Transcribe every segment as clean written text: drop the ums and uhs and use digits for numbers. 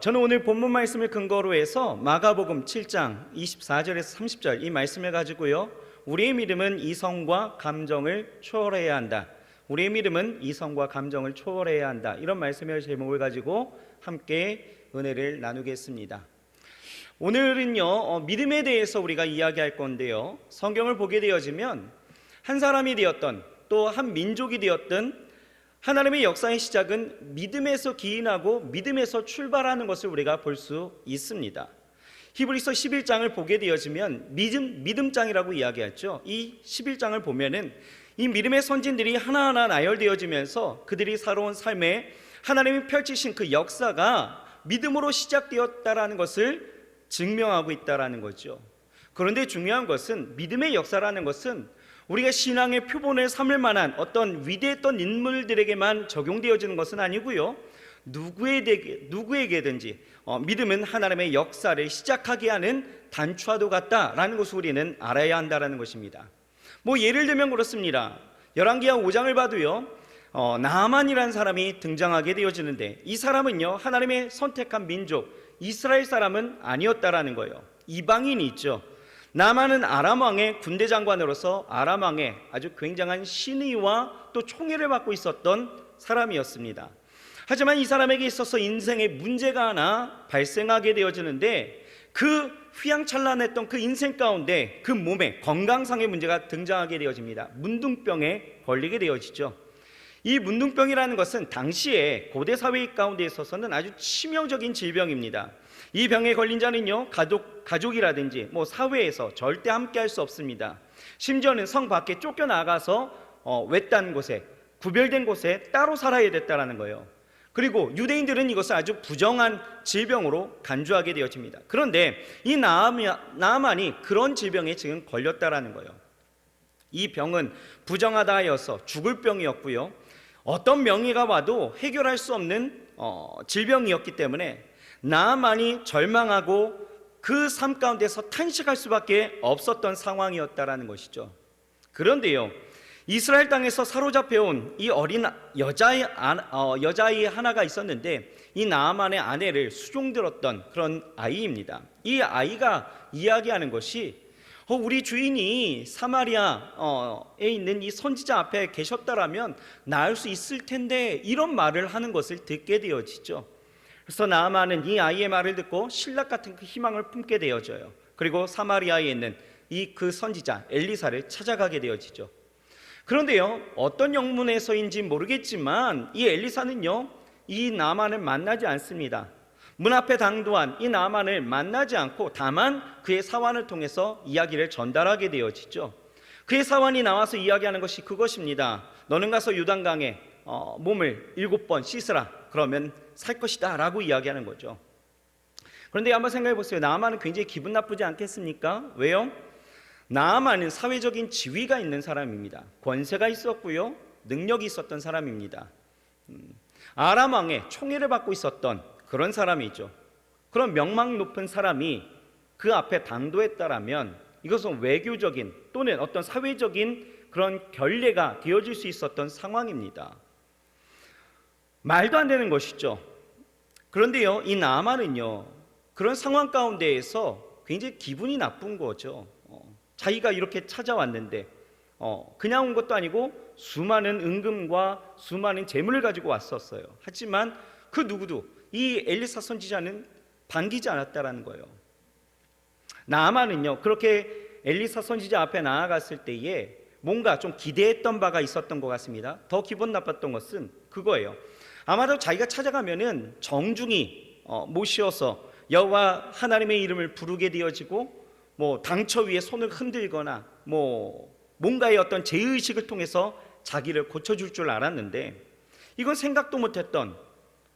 저는 오늘 본문 말씀을 근거로 해서 마가복음 7장 24절에서 30절 이 말씀을 가지고요, 우리의 믿음은 이성과 감정을 초월해야 한다, 우리의 믿음은 이성과 감정을 초월해야 한다, 이런 말씀의 제목을 가지고 함께 은혜를 나누겠습니다. 오늘은요, 믿음에 대해서 우리가 이야기할 건데요, 성경을 보게 되어지면 한 사람이 되었던 또 한 민족이 되었던 하나님의 역사의 시작은 믿음에서 기인하고 믿음에서 출발하는 것을 우리가 볼 수 있습니다. 히브리서 11장을 보게 되어지면 믿음장이라고 이야기했죠. 이 11장을 보면은 이 믿음의 선진들이 하나하나 나열되어지면서 그들이 살아온 삶에 하나님이 펼치신 그 역사가 믿음으로 시작되었다라는 것을 증명하고 있다라는 거죠. 그런데 중요한 것은 믿음의 역사라는 것은 우리가 신앙의 표본을 삼을 만한 어떤 위대했던 인물들에게만 적용되어지는 것은 아니고요, 누구에게든지 믿음은 하나님의 역사를 시작하게 하는 단추와도 같다라는 것을 우리는 알아야 한다는 것입니다. 예를 들면 그렇습니다. 열왕기하 5장을 봐도요, 나아만이라는 사람이 등장하게 되어지는데 이 사람은요, 하나님의 선택한 민족 이스라엘 사람은 아니었다라는 거예요. 이방인이 있죠. 나아만은 아람 왕의 군대 장관으로서 아람 왕의 아주 굉장한 신의와 또 총애를 받고 있었던 사람이었습니다. 하지만 이 사람에게 있어서 인생에 문제가 하나 발생하게 되어지는데 그 휘황찬란했던 그 인생 가운데 그 몸에 건강상의 문제가 등장하게 되어집니다. 문둥병에 걸리게 되어지죠. 이 문둥병이라는 것은 당시에 고대 사회 가운데 있어서는 아주 치명적인 질병입니다. 이 병에 걸린 자는요, 가족이라든지 사회에서 절대 함께 할 수 없습니다. 심지어는 성 밖에 쫓겨나가서 외딴 곳에, 구별된 곳에 따로 살아야 됐다는 거예요. 그리고 유대인들은 이것을 아주 부정한 질병으로 간주하게 되어집니다. 그런데 이 나아만이 그런 질병에 지금 걸렸다라는 거예요. 이 병은 부정하다 하여서 죽을 병이었고요, 어떤 명의가 와도 해결할 수 없는 질병이었기 때문에 나아만이 절망하고 그 삶 가운데서 탄식할 수밖에 없었던 상황이었다라는 것이죠. 그런데요, 이스라엘 땅에서 사로잡혀온 이 어린 여자아이 하나가 있었는데 이 나아만의 아내를 수종들었던 그런 아이입니다. 이 아이가 이야기하는 것이 우리 주인이 사마리아에 있는 이 선지자 앞에 계셨다라면 나을 수 있을 텐데, 이런 말을 하는 것을 듣게 되어지죠. 그래서 나아만은 이 아이의 말을 듣고 신락 같은 그 희망을 품게 되어져요. 그리고 사마리아에 있는 그 선지자 엘리사를 찾아가게 되어지죠. 그런데요, 어떤 영문에서인지 모르겠지만 이 엘리사는요, 이 나아만을 만나지 않습니다. 문 앞에 당도한 이 나아만을 만나지 않고 다만 그의 사환을 통해서 이야기를 전달하게 되어지죠. 그의 사환이 나와서 이야기하는 것이 그것입니다. 너는 가서 요단강에 몸을 7번 씻으라, 그러면 살 것이다 라고 이야기하는 거죠. 그런데 한번 생각해 보세요. 나아만은 굉장히 기분 나쁘지 않겠습니까? 왜요? 나아만은 사회적인 지위가 있는 사람입니다. 권세가 있었고요, 능력이 있었던 사람입니다. 아람 왕의 총애를 받고 있었던 그런 사람이죠. 그런 명망 높은 사람이 그 앞에 당도했다라면 이것은 외교적인 또는 어떤 사회적인 그런 결례가 되어질 수 있었던 상황입니다. 말도 안 되는 것이죠. 그런데요, 이 나아만은요, 그런 상황 가운데에서 굉장히 기분이 나쁜 거죠. 자기가 이렇게 찾아왔는데 그냥 온 것도 아니고 수많은 은금과 수많은 재물을 가지고 왔었어요. 하지만 그 누구도 이 엘리사 선지자는 반기지 않았다라는 거예요. 나아만은요, 그렇게 엘리사 선지자 앞에 나아갔을 때에 뭔가 좀 기대했던 바가 있었던 것 같습니다. 더 기분 나빴던 것은 그거예요. 아마도 자기가 찾아가면은 정중히 모시어서 여호와 하나님의 이름을 부르게 되어지고 당처 위에 손을 흔들거나 뭔가의 어떤 제의식을 통해서 자기를 고쳐줄 줄 알았는데 이건 생각도 못했던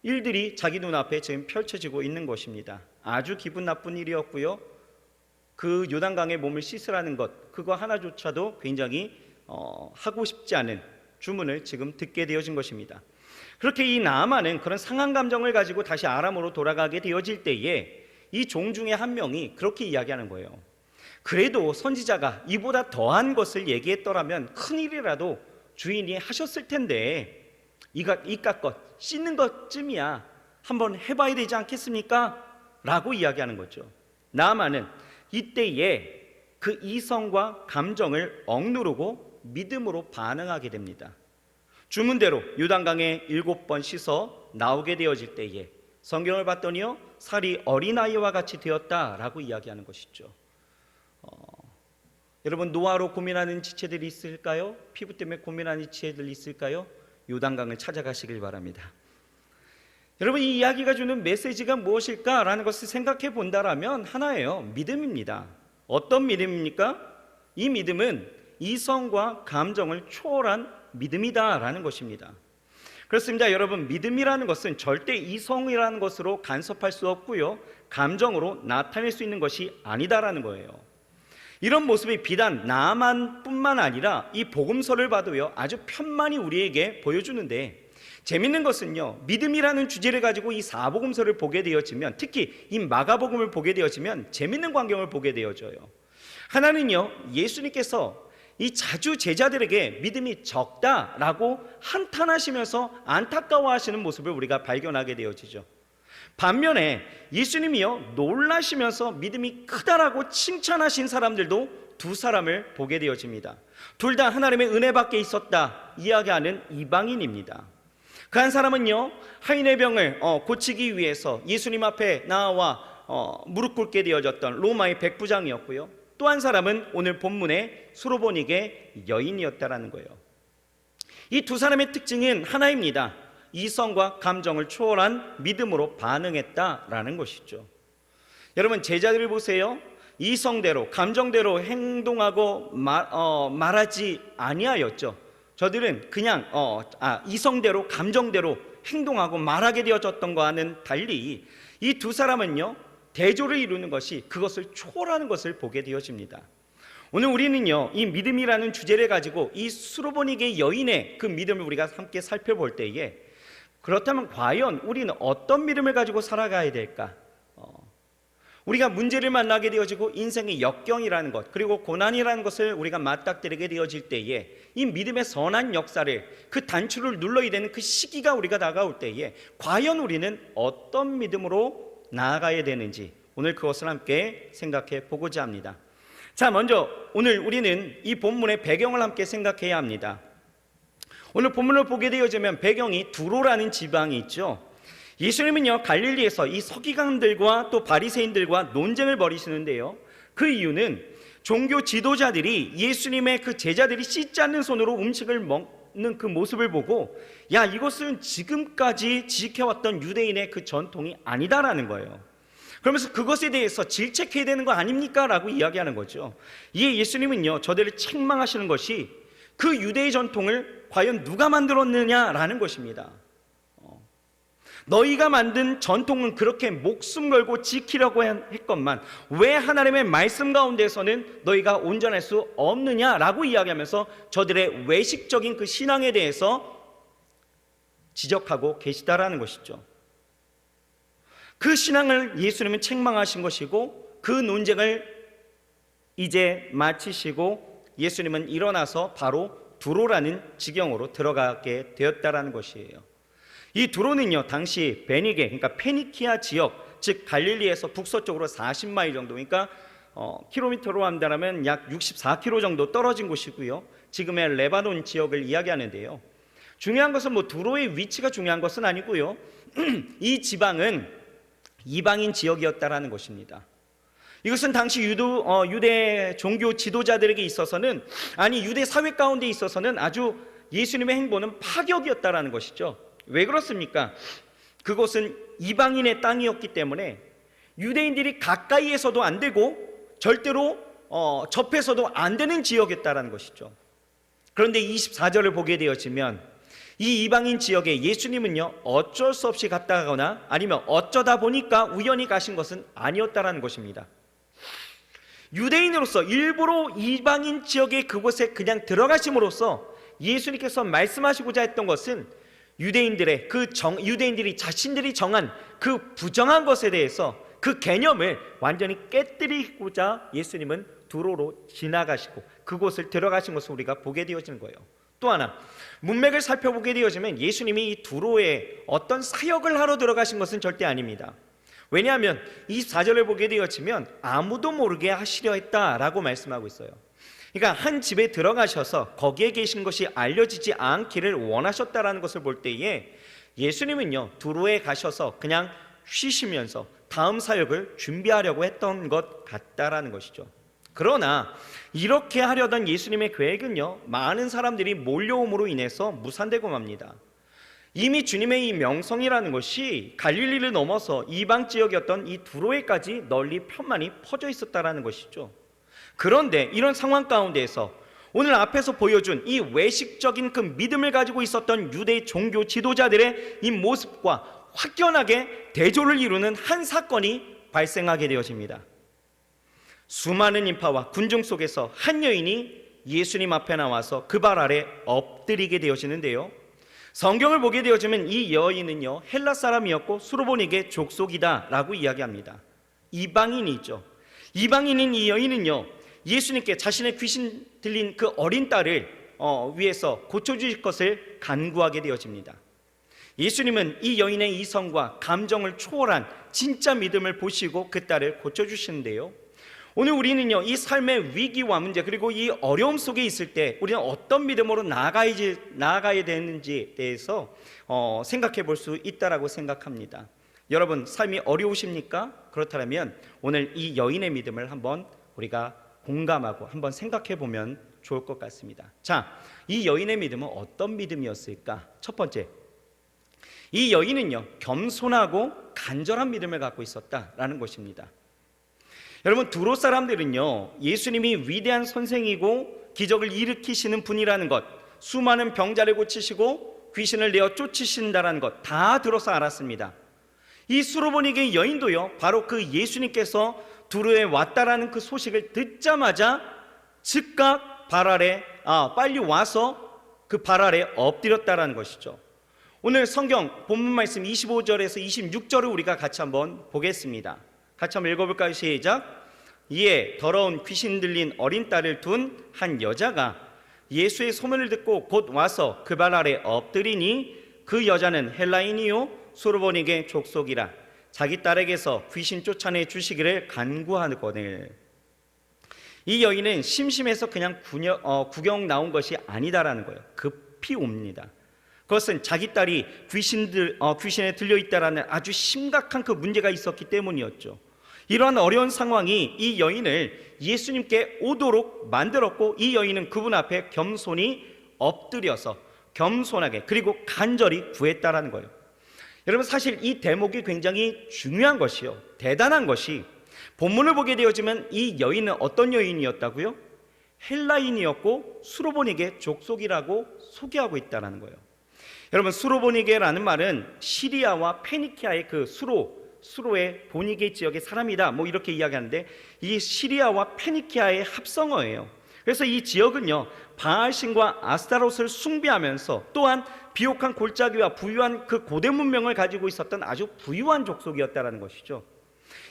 일들이 자기 눈앞에 지금 펼쳐지고 있는 것입니다. 아주 기분 나쁜 일이었고요, 그 요단강에 몸을 씻으라는 것, 그거 하나조차도 굉장히 하고 싶지 않은 주문을 지금 듣게 되어진 것입니다. 그렇게 이 나아만은 그런 상한 감정을 가지고 다시 아람으로 돌아가게 되어질 때에 이 종 중에 한 명이 그렇게 이야기하는 거예요. 그래도 선지자가 이보다 더한 것을 얘기했더라면 큰일이라도 주인이 하셨을 텐데 이깟 것 씻는 것쯤이야 한번 해봐야 되지 않겠습니까? 라고 이야기하는 거죠. 나아만은 이때에 그 이성과 감정을 억누르고 믿음으로 반응하게 됩니다. 주문대로 요단강에 7번 씻어 나오게 되어질 때에 성경을 봤더니요, 살이 어린아이와 같이 되었다라고 이야기하는 것이죠. 여러분, 노화로 고민하는 지체들이 있을까요? 피부 때문에 고민하는 지체들이 있을까요? 요단강을 찾아가시길 바랍니다. 여러분, 이 이야기가 주는 메시지가 무엇일까라는 것을 생각해 본다라면 하나예요. 믿음입니다. 어떤 믿음입니까? 이 믿음은 이성과 감정을 초월한 믿음이다라는 것입니다. 그렇습니다. 여러분, 믿음이라는 것은 절대 이성이라는 것으로 간섭할 수 없고요, 감정으로 나타낼 수 있는 것이 아니다라는 거예요. 이런 모습이 비단 나만뿐만 아니라 이 복음서를 봐도요, 아주 편만히 우리에게 보여주는데, 재밌는 것은요, 믿음이라는 주제를 가지고 이 사복음서를 보게 되어지면, 특히 이 마가복음을 보게 되어지면 재밌는 광경을 보게 되어져요. 하나는요, 예수님께서 이 자주 제자들에게 믿음이 적다라고 한탄하시면서 안타까워하시는 모습을 우리가 발견하게 되어지죠. 반면에 예수님이요, 놀라시면서 믿음이 크다라고 칭찬하신 사람들도 두 사람을 보게 되어집니다. 둘 다 하나님의 은혜 밖에 있었다 이야기하는 이방인입니다. 그 한 사람은요, 하인의 병을 고치기 위해서 예수님 앞에 나와 무릎 꿇게 되어졌던 로마의 백부장이었고요, 또 한 사람은 오늘 본문의 수로보니게 여인이었다라는 거예요. 이 두 사람의 특징은 하나입니다. 이성과 감정을 초월한 믿음으로 반응했다라는 것이죠. 여러분, 제자들을 보세요. 이성대로 감정대로 행동하고 말하지 아니하였죠. 저들은 그냥 이성대로 감정대로 행동하고 말하게 되어졌던 것과는 달리 이 두 사람은요, 대조를 이루는 것이 그것을 초월하는 것을 보게 되어집니다. 오늘 우리는요, 이 믿음이라는 주제를 가지고 이 수로보니게 여인의 그 믿음을 우리가 함께 살펴볼 때에, 그렇다면 과연 우리는 어떤 믿음을 가지고 살아가야 될까? 우리가 문제를 만나게 되어지고 인생의 역경이라는 것, 그리고 고난이라는 것을 우리가 맞닥뜨리게 되어질 때에 이 믿음의 선한 역사를, 그 단추를 눌러야 되는 그 시기가 우리가 다가올 때에 과연 우리는 어떤 믿음으로 나아가야 되는지, 오늘 그것을 함께 생각해 보고자 합니다. 자, 먼저 오늘 우리는 이 본문의 배경을 함께 생각해야 합니다. 오늘 본문을 보게 되어지면 배경이 두로라는 지방이 있죠. 예수님은요, 갈릴리에서 이 서기관들과 또 바리새인들과 논쟁을 벌이시는데요, 그 이유는 종교 지도자들이 예수님의 그 제자들이 씻지 않는 손으로 음식을 먹는 그 모습을 보고, 야, 이것은 지금까지 지켜왔던 유대인의 그 전통이 아니다라는 거예요. 그러면서 그것에 대해서 질책해야 되는 거 아닙니까? 라고 이야기하는 거죠. 이에 예수님은요, 저들을 책망하시는 것이 그 유대의 전통을 과연 누가 만들었느냐라는 것입니다. 너희가 만든 전통은 그렇게 목숨 걸고 지키려고 했건만 왜 하나님의 말씀 가운데서는 너희가 온전할 수 없느냐라고 이야기하면서 저들의 외식적인 그 신앙에 대해서 지적하고 계시다라는 것이죠. 그 신앙을 예수님은 책망하신 것이고, 그 논쟁을 이제 마치시고 예수님은 일어나서 바로 두로라는 지경으로 들어가게 되었다라는 것이에요. 이 두로는요, 당시 베니게, 그러니까 페니키아 지역, 즉 갈릴리에서 북서쪽으로 40마일 정도, 그러니까 킬로미터로 한다면 약 64km 정도 떨어진 곳이고요, 지금의 레바논 지역을 이야기하는데요. 중요한 것은 두로의 위치가 중요한 것은 아니고요, 이 지방은 이방인 지역이었다라는 것입니다. 이것은 당시 유대 종교 지도자들에게 있어서는, 아니 유대 사회 가운데 있어서는 아주 예수님의 행보는 파격이었다라는 것이죠. 왜 그렇습니까? 그곳은 이방인의 땅이었기 때문에 유대인들이 가까이에서도 안 되고 절대로 접해서도 안 되는 지역이었다라는 것이죠. 그런데 24절을 보게 되어지면 이 이방인 지역에 예수님은요, 어쩔 수 없이 갔다 가거나 아니면 어쩌다 보니까 우연히 가신 것은 아니었다라는 것입니다. 유대인으로서 일부러 이방인 지역의 그곳에 그냥 들어가심으로써 예수님께서 말씀하시고자 했던 것은 유대인들이 자신들이 정한 그 부정한 것에 대해서 그 개념을 완전히 깨뜨리고자 예수님은 두로로 지나가시고 그곳을 들어가신 것을 우리가 보게 되어지는 거예요. 또 하나, 문맥을 살펴보게 되어지면 예수님이 이 두로에 어떤 사역을 하러 들어가신 것은 절대 아닙니다. 왜냐하면 24절을 보게 되어지면 아무도 모르게 하시려 했다라고 말씀하고 있어요. 그러니까 한 집에 들어가셔서 거기에 계신 것이 알려지지 않기를 원하셨다라는 것을 볼 때에 예수님은요, 두로에 가셔서 그냥 쉬시면서 다음 사역을 준비하려고 했던 것 같다라는 것이죠. 그러나 이렇게 하려던 예수님의 계획은요, 많은 사람들이 몰려옴으로 인해서 무산되고 맙니다. 이미 주님의 이 명성이라는 것이 갈릴리를 넘어서 이방 지역이었던 이 두로에까지 널리 편만히 퍼져 있었다라는 것이죠. 그런데 이런 상황 가운데에서 오늘 앞에서 보여준 이 외식적인 그 믿음을 가지고 있었던 유대 종교 지도자들의 이 모습과 확연하게 대조를 이루는 한 사건이 발생하게 되어집니다. 수많은 인파와 군중 속에서 한 여인이 예수님 앞에 나와서 그 발 아래 엎드리게 되어지는데요, 성경을 보게 되어지면 이 여인은요, 헬라 사람이었고 수로보니게 족속이다 라고 이야기합니다. 이방인이죠. 이방인인 이 여인은요, 예수님께 자신의 귀신 들린 그 어린 딸을 위해서 고쳐주실 것을 간구하게 되어집니다. 예수님은 이 여인의 이성과 감정을 초월한 진짜 믿음을 보시고 그 딸을 고쳐주시는데요, 오늘 우리는요, 이 삶의 위기와 문제 그리고 이 어려움 속에 있을 때 우리는 어떤 믿음으로 나아가야 되는지에 대해서 생각해 볼 수 있다라고 생각합니다. 여러분, 삶이 어려우십니까? 그렇다면 오늘 이 여인의 믿음을 한번 우리가 공감하고 한번 생각해 보면 좋을 것 같습니다. 자, 이 여인의 믿음은 어떤 믿음이었을까? 첫 번째, 이 여인은요, 겸손하고 간절한 믿음을 갖고 있었다라는 것입니다. 여러분, 두로 사람들은요, 예수님이 위대한 선생이고 기적을 일으키시는 분이라는 것, 수많은 병자를 고치시고 귀신을 내어 쫓으신다는 것 다 들어서 알았습니다. 이 수로보니게 여인도요, 바로 그 예수님께서 두로에 왔다라는 그 소식을 듣자마자 즉각 발 아래 빨리 와서 그 발 아래 엎드렸다라는 것이죠. 오늘 성경 본문 말씀 25절에서 26절을 우리가 같이 한번 보겠습니다. 같이 한번 읽어볼까요? 시작. 이에 더러운 귀신 들린 어린 딸을 둔 한 여자가 예수의 소문을 듣고 곧 와서 그 발 아래 엎드리니 그 여자는 헬라인이요 수로보니게 족속이라 자기 딸에게서 귀신 쫓아내 주시기를 간구하거늘. 이 여인은 심심해서 그냥 구경 나온 것이 아니다라는 거예요. 급히 옵니다. 그것은 자기 딸이 귀신에 들려있다라는 아주 심각한 그 문제가 있었기 때문이었죠. 이러한 어려운 상황이 이 여인을 예수님께 오도록 만들었고, 이 여인은 그분 앞에 겸손히 엎드려서 겸손하게 그리고 간절히 구했다라는 거예요. 여러분, 사실 이 대목이 굉장히 중요한 것이요, 대단한 것이 본문을 보게 되어지면 이 여인은 어떤 여인이었다고요? 헬라인이었고 수로보니게 족속이라고 소개하고 있다는 거예요. 여러분, 수로보니게라는 말은 시리아와 페니키아의 그 수로의 보니게 지역의 사람이다 뭐 이렇게 이야기하는데, 이 시리아와 페니키아의 합성어예요. 그래서 이 지역은요, 바알신과 아스타롯을 숭배하면서 또한 비옥한 골짜기와 부유한 그 고대 문명을 가지고 있었던 아주 부유한 족속이었다는 것이죠.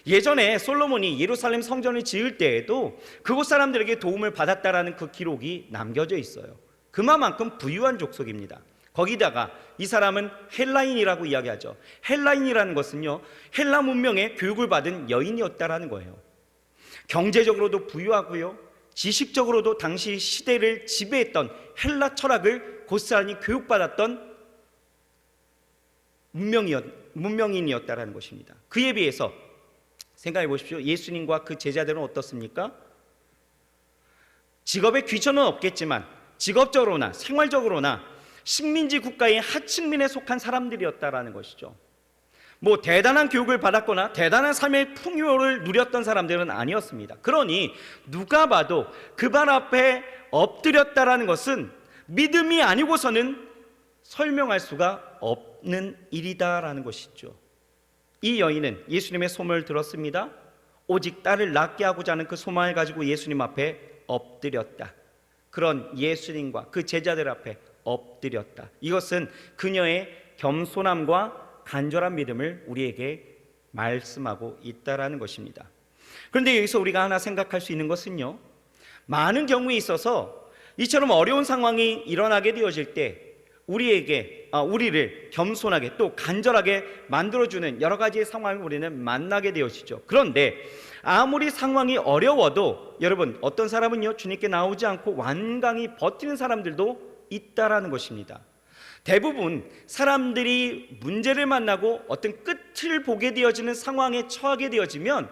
예전에 솔로몬이 예루살렘 성전을 지을 때에도 그곳 사람들에게 도움을 받았다라는 그 기록이 남겨져 있어요. 그만큼 부유한 족속입니다. 거기다가 이 사람은 헬라인이라고 이야기하죠. 헬라인이라는 것은요, 헬라 문명의 교육을 받은 여인이었다라는 거예요. 경제적으로도 부유하고요, 지식적으로도 당시 시대를 지배했던 헬라 철학을 고스란히 교육받았던 문명인이었다라는 것입니다. 그에 비해서 생각해 보십시오. 예수님과 그 제자들은 어떻습니까? 직업에 귀천은 없겠지만 직업적으로나 생활적으로나 식민지 국가의 하층민에 속한 사람들이었다라는 것이죠. 뭐 대단한 교육을 받았거나 대단한 삶의 풍요를 누렸던 사람들은 아니었습니다. 그러니 누가 봐도 그 발 앞에 엎드렸다라는 것은 믿음이 아니고서는 설명할 수가 없는 일이다라는 것이죠. 이 여인은 예수님의 소문을 들었습니다. 오직 딸을 낫게 하고자 하는 그 소망을 가지고 예수님 앞에 엎드렸다. 그런 예수님과 그 제자들 앞에 엎드렸다. 이것은 그녀의 겸손함과 간절한 믿음을 우리에게 말씀하고 있다라는 것입니다. 그런데 여기서 우리가 하나 생각할 수 있는 것은요, 많은 경우에 있어서 이처럼 어려운 상황이 일어나게 되어질 때 우리를 겸손하게 또 간절하게 만들어주는 여러 가지의 상황을 우리는 만나게 되어지죠. 그런데 아무리 상황이 어려워도 여러분, 어떤 사람은요, 주님께 나오지 않고 완강히 버티는 사람들도 있다라는 것입니다. 대부분 사람들이 문제를 만나고 어떤 끝을 보게 되어지는 상황에 처하게 되어지면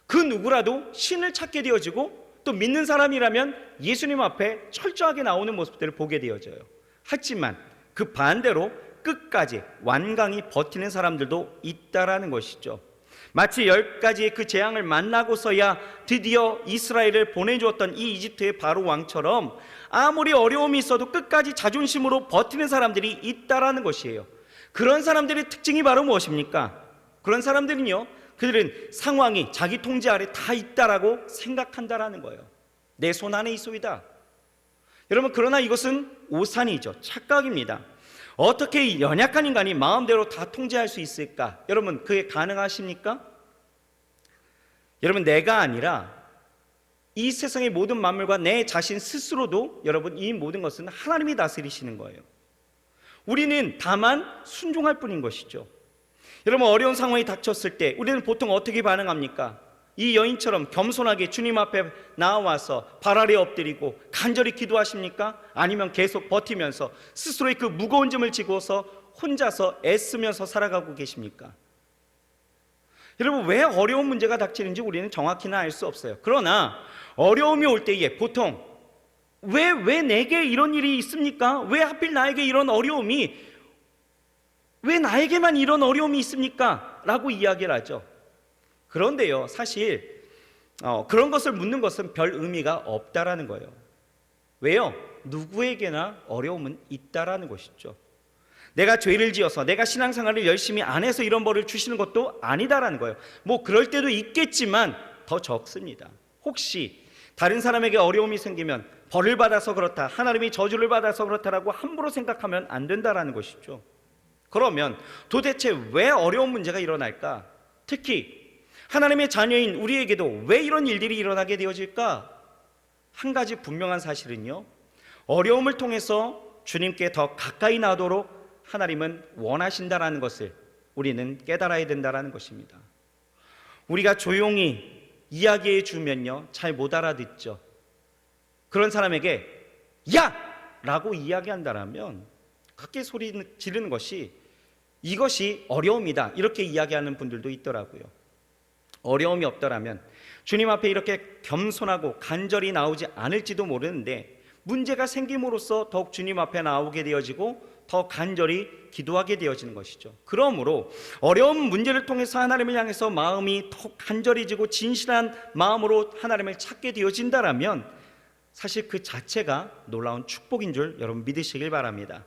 그 누구라도 신을 찾게 되어지고, 또 믿는 사람이라면 예수님 앞에 철저하게 나오는 모습들을 보게 되어져요. 하지만 그 반대로 끝까지 완강히 버티는 사람들도 있다라는 것이죠. 마치 10가지의 그 재앙을 만나고서야 드디어 이스라엘을 보내주었던 이 이집트의 바로 왕처럼 아무리 어려움이 있어도 끝까지 자존심으로 버티는 사람들이 있다라는 것이에요. 그런 사람들의 특징이 바로 무엇입니까? 그런 사람들은요, 그들은 상황이 자기 통제 아래 다 있다라고 생각한다라는 거예요. 내 손 안에 있소이다. 여러분, 그러나 이것은 오산이죠. 착각입니다. 어떻게 연약한 인간이 마음대로 다 통제할 수 있을까? 여러분, 그게 가능하십니까? 여러분, 내가 아니라 이 세상의 모든 만물과 내 자신 스스로도, 여러분, 이 모든 것은 하나님이 다스리시는 거예요. 우리는 다만 순종할 뿐인 것이죠. 여러분, 어려운 상황이 닥쳤을 때 우리는 보통 어떻게 반응합니까? 이 여인처럼 겸손하게 주님 앞에 나와서 발 아래 엎드리고 간절히 기도하십니까? 아니면 계속 버티면서 스스로의 그 무거운 짐을 지고서 혼자서 애쓰면서 살아가고 계십니까? 여러분, 왜 어려운 문제가 닥치는지 우리는 정확히는 알 수 없어요. 그러나 어려움이 올 때에 보통 왜 내게 이런 일이 있습니까? 왜 하필 나에게 이런 어려움이, 왜 나에게만 이런 어려움이 있습니까? 라고 이야기를 하죠. 그런데요, 사실 그런 것을 묻는 것은 별 의미가 없다라는 거예요. 왜요? 누구에게나 어려움은 있다라는 것이죠. 내가 죄를 지어서 내가 신앙생활을 열심히 안 해서 이런 벌을 주시는 것도 아니다라는 거예요. 뭐 그럴 때도 있겠지만 더 적습니다. 혹시 다른 사람에게 어려움이 생기면 벌을 받아서 그렇다, 하나님이 저주를 받아서 그렇다라고 함부로 생각하면 안 된다라는 것이죠. 그러면 도대체 왜 어려운 문제가 일어날까? 특히 하나님의 자녀인 우리에게도 왜 이런 일들이 일어나게 되어질까? 한 가지 분명한 사실은요, 어려움을 통해서 주님께 더 가까이 나도록 하나님은 원하신다라는 것을 우리는 깨달아야 된다라는 것입니다. 우리가 조용히 이야기해 주면요, 잘 못 알아듣죠. 그런 사람에게 야! 라고 이야기한다라면 크게 소리 지르는 것이, 이것이 어려움이다, 이렇게 이야기하는 분들도 있더라고요. 어려움이 없더라면 주님 앞에 이렇게 겸손하고 간절히 나오지 않을지도 모르는데, 문제가 생김으로써 더욱 주님 앞에 나오게 되어지고 더 간절히 기도하게 되어지는 것이죠. 그러므로 어려운 문제를 통해서 하나님을 향해서 마음이 더 간절해지고 진실한 마음으로 하나님을 찾게 되어진다라면 사실 그 자체가 놀라운 축복인 줄 여러분 믿으시길 바랍니다.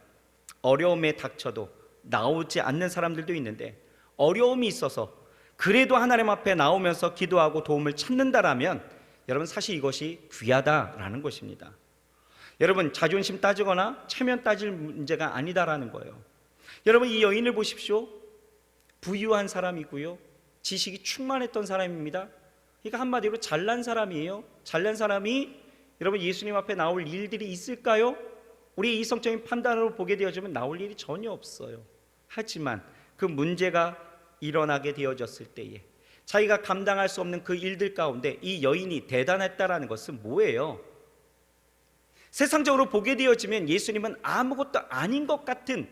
어려움에 닥쳐도 나오지 않는 사람들도 있는데, 어려움이 있어서 그래도 하나님 앞에 나오면서 기도하고 도움을 찾는다라면 여러분, 사실 이것이 귀하다라는 것입니다. 여러분, 자존심 따지거나 체면 따질 문제가 아니다라는 거예요. 여러분, 이 여인을 보십시오. 부유한 사람이고요, 지식이 충만했던 사람입니다. 그러니까 한마디로 잘난 사람이에요. 잘난 사람이 여러분 예수님 앞에 나올 일들이 있을까요? 우리의 이성적인 판단으로 보게 되어지면 나올 일이 전혀 없어요. 하지만 그 문제가 일어나게 되어졌을 때에 자기가 감당할 수 없는 그 일들 가운데 이 여인이 대단했다라는 것은 뭐예요? 세상적으로 보게 되어지면 예수님은 아무것도 아닌 것 같은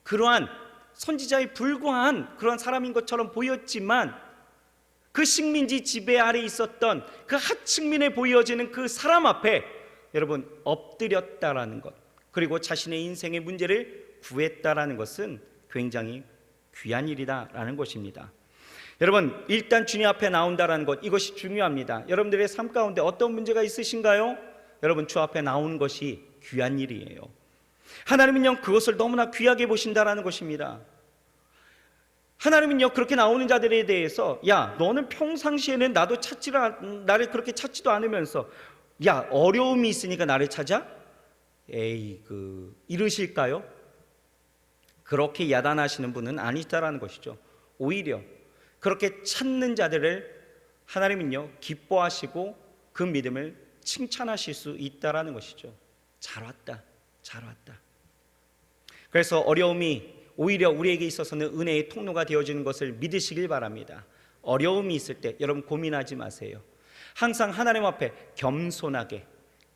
그러한 선지자에 불과한 그런 사람인 것처럼 보였지만, 그 식민지 지배 아래 있었던 그 하층민에 보여지는 그 사람 앞에 여러분 엎드렸다라는 것, 그리고 자신의 인생의 문제를 구했다라는 것은 굉장히 귀한 일이다라는 것입니다. 여러분, 일단 주님 앞에 나온다라는 것, 이것이 중요합니다. 여러분들의 삶 가운데 어떤 문제가 있으신가요? 여러분, 주 앞에 나오는 것이 귀한 일이에요. 하나님은요, 그것을 너무나 귀하게 보신다라는 것입니다. 하나님은요, 그렇게 나오는 자들에 대해서 야, 너는 평상시에는 나를 그렇게 찾지도 않으면서 야, 어려움이 있으니까 나를 찾아? 에이, 이러실까요? 그렇게 야단하시는 분은 아니다라는 것이죠. 오히려 그렇게 찾는 자들을 하나님은요, 기뻐하시고 그 믿음을 칭찬하실 수 있다라는 것이죠. 잘 왔다, 잘 왔다. 그래서 어려움이 오히려 우리에게 있어서는 은혜의 통로가 되어지는 것을 믿으시길 바랍니다. 어려움이 있을 때 여러분 고민하지 마세요. 항상 하나님 앞에 겸손하게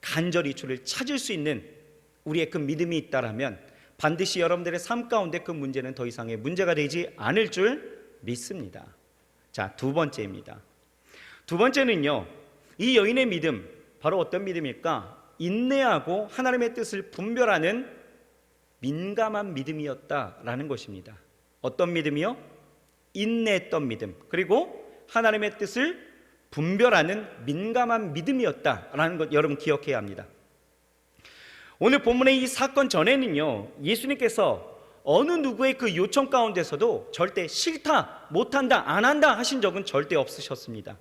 간절히 주를 찾을 수 있는 우리의 그 믿음이 있다라면 반드시 여러분들의 삶 가운데 그 문제는 더 이상의 문제가 되지 않을 줄 믿습니다. 자, 두 번째입니다. 두 번째는요, 이 여인의 믿음, 바로 어떤 믿음일까? 인내하고 하나님의 뜻을 분별하는 민감한 믿음이었다라는 것입니다. 어떤 믿음이요? 인내했던 믿음, 그리고 하나님의 뜻을 분별하는 민감한 믿음이었다라는 것 여러분 기억해야 합니다. 오늘 본문의 이 사건 전에는요, 예수님께서 어느 누구의 그 요청 가운데서도 절대 싫다, 못한다, 안 한다 하신 적은 절대 없으셨습니다.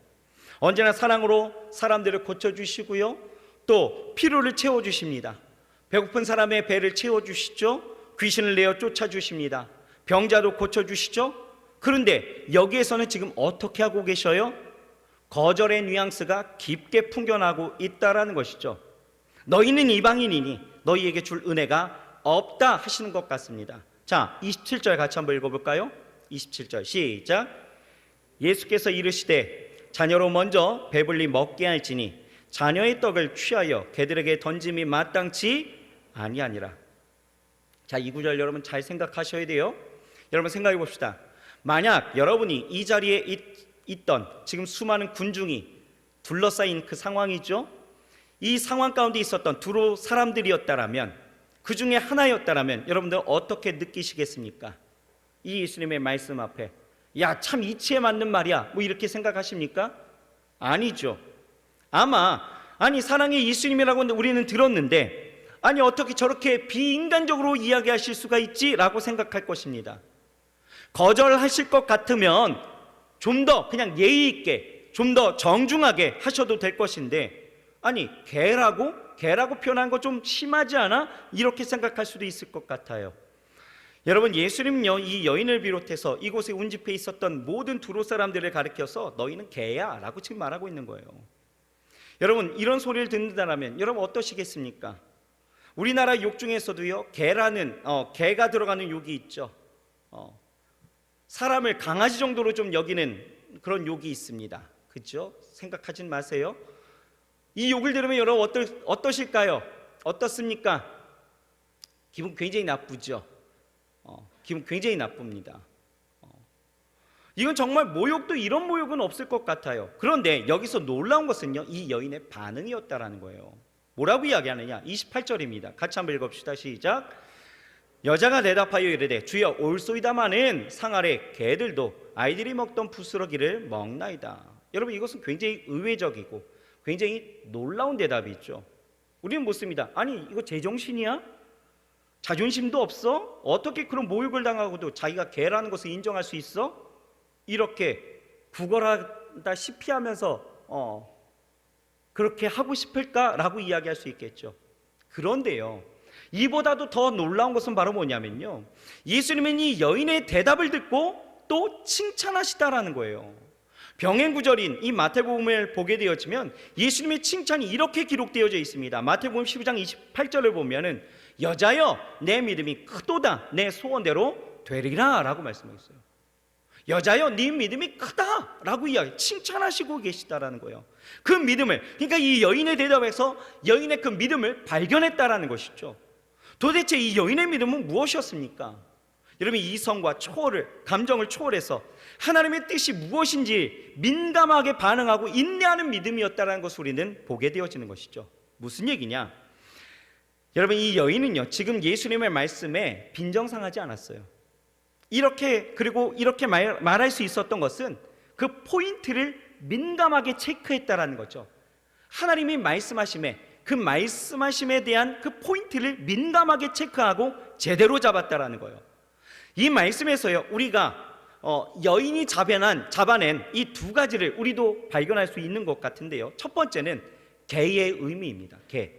언제나 사랑으로 사람들을 고쳐주시고요, 또 필요를 채워주십니다. 배고픈 사람의 배를 채워주시죠. 귀신을 내어 쫓아주십니다. 병자도 고쳐주시죠. 그런데 여기에서는 지금 어떻게 하고 계셔요? 거절의 뉘앙스가 깊게 풍겨나고 있다라는 것이죠. 너희는 이방인이니 너희에게 줄 은혜가 없다 하시는 것 같습니다. 자, 27절 같이 한번 읽어볼까요? 27절 시작. 예수께서 이르시되 자녀로 먼저 배불리 먹게 할지니 자녀의 떡을 취하여 개들에게 던짐이 마땅치 아니하니라. 자, 이 구절 여러분 잘 생각하셔야 돼요. 여러분 생각해 봅시다. 만약 여러분이 이 자리에 있던 지금 수많은 군중이 둘러싸인 그 상황이죠. 이 상황 가운데 있었던 두로 사람들이었다라면, 그 중에 하나였다라면 여러분들 어떻게 느끼시겠습니까? 이 예수님의 말씀 앞에 야, 참 이치에 맞는 말이야, 뭐 이렇게 생각하십니까? 아니죠. 아마 아니 사랑의 예수님이라고 우리는 들었는데 아니 어떻게 저렇게 비인간적으로 이야기하실 수가 있지? 라고 생각할 것입니다. 거절하실 것 같으면 좀 더 그냥 예의 있게 좀 더 정중하게 하셔도 될 것인데, 아니 개라고 표현한 거 좀 심하지 않아? 이렇게 생각할 수도 있을 것 같아요. 여러분, 예수님은요 이 여인을 비롯해서 이곳에 운집해 있었던 모든 두로 사람들을 가리켜서 너희는 개야 라고 지금 말하고 있는 거예요. 여러분, 이런 소리를 듣는다면 여러분 어떠시겠습니까? 우리나라 욕 중에서도요 개라는 개가 들어가는 욕이 있죠. 사람을 강아지 정도로 좀 여기는 그런 욕이 있습니다. 그렇죠? 생각하진 마세요. 이 욕을 들으면 여러분 어떠실까요? 어떻습니까? 기분 굉장히 나쁘죠. 기분 굉장히 나쁩니다. 이건 정말 모욕도 이런 모욕은 없을 것 같아요. 그런데 여기서 놀라운 것은요 이 여인의 반응이었다라는 거예요. 뭐라고 이야기하느냐? 28절입니다. 같이 한번 읽읍시다. 시작. 여자가 대답하여 이르되 주여 올소이다마는 상 아래 개들도 아이들이 먹던 부스러기를 먹나이다. 여러분, 이것은 굉장히 의외적이고 굉장히 놀라운 대답이죠. 우리는 묻습니다. 아니 이거 제정신이야? 자존심도 없어? 어떻게 그런 모욕을 당하고도 자기가 개라는 것을 인정할 수 있어? 이렇게 구걸하다시피 하면서 그렇게 하고 싶을까라고 이야기할 수 있겠죠. 그런데요, 이보다도 더 놀라운 것은 바로 뭐냐면요, 예수님은 이 여인의 대답을 듣고 또 칭찬하시다라는 거예요. 병행 구절인 이 마태복음을 보게 되어지면 예수님의 칭찬이 이렇게 기록되어져 있습니다. 마태복음 12장 28절을 보면은 여자여 내 믿음이 크도다 내 소원대로 되리라 라고 말씀하셨어요. 여자여 네 믿음이 크다 라고 칭찬하시고 계시다라는 거예요. 그 믿음을, 그러니까 이 여인의 대답에서 여인의 그 믿음을 발견했다라는 것이죠. 도대체 이 여인의 믿음은 무엇이었습니까? 여러분, 이성과 감정을 초월해서 하나님의 뜻이 무엇인지 민감하게 반응하고 인내하는 믿음이었다는 것을 우리는 보게 되어지는 것이죠. 무슨 얘기냐? 여러분, 이 여인은요 지금 예수님의 말씀에 빈정상하지 않았어요. 이렇게 말할 수 있었던 것은 그 포인트를 민감하게 체크했다라는 거죠. 하나님이 말씀하심에 그 말씀하심에 대한 그 포인트를 민감하게 체크하고 제대로 잡았다라는 거예요. 이 말씀에서요 우리가 여인이 잡아낸 이 두 가지를 우리도 발견할 수 있는 것 같은데요. 첫 번째는 개의 의미입니다. 개.